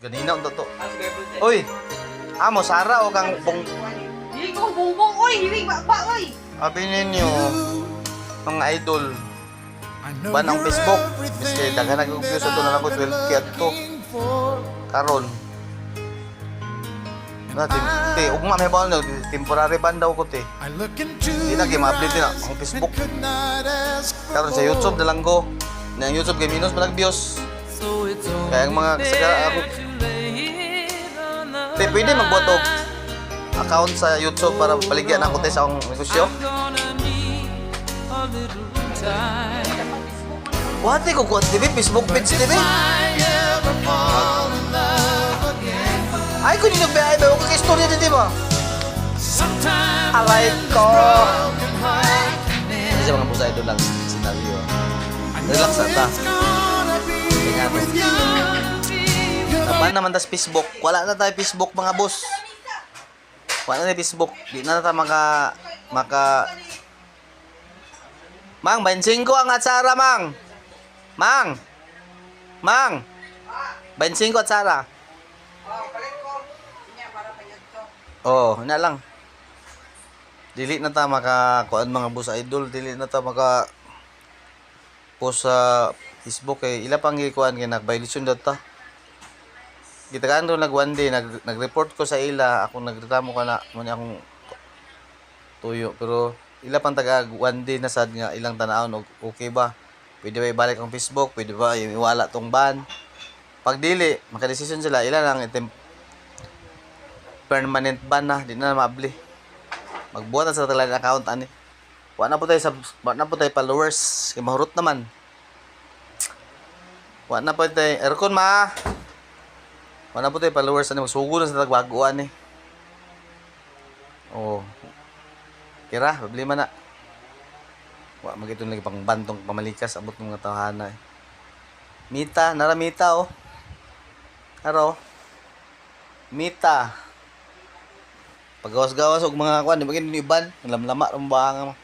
Ganina ang to. Uy! Amo, Sara o kang bong... Hindi ko bongbong, oy! Hindi ba, oy! Sabi ninyo, mga idol, ban ang Facebook. Miski daghan nag-views ito na lang ko 12K at to. Karon. Te, ugma may bawal na, temporary ban daw ko te. Hindi na, ma-update din ang Facebook. Karon sa YouTube na lang ko. Na YouTube kay minus malag views. Kaya ang mga kasagara ako. Te, pwede magbuhat og account sa YouTube para baligyan ako te sa akong negosyo. Wati ko kuha TV, Facebook page TV. Ay, kung yung nagbayay ba, huwag ka-istorya din, di ba? Alay ko! Hindi siya mga busa idol lang senaryo. Relax ata. Tingnan. Taban naman tas Facebook. Wala na tayo Facebook, mga boss. Wala na tayo Facebook. Di na tayo maka... Mang, 25 ang atsara, Mang! Mang! Mang! 25 atsara. Oh, na lang. Dili na ta maka kuan mga boss idol, dili na ta maka post sa Facebook kay ila pang gikuan kay nag-violation daw ta. Kita kan nag one day nag-report ko sa ila, ako nagreklamo kana mo akong tuyo pero ila pang taga one day na sad nga ilang tanawon okay ba? Pwede ba ibalik ang Facebook? Pwede ba iwala tong ban? Pag dili, maka-decision sila ila lang permanent ban na, di na maabli. Magbuhat na sa talagang account ani. Wa na po tayo followers, kay mahurot naman. Wa na po tayo aircon ma. Wa na po tayo followers ani, magsugo na sa tagbaguan ni. Oh. Kira, problema na. Wa magito lagi pang bantong pamalikas abot ng mga tawhana eh. Mita, naramita oh. Aro. Mita. Pagawas-gawas og mga kuan, di ba kini iban, lamlama ron ba nga.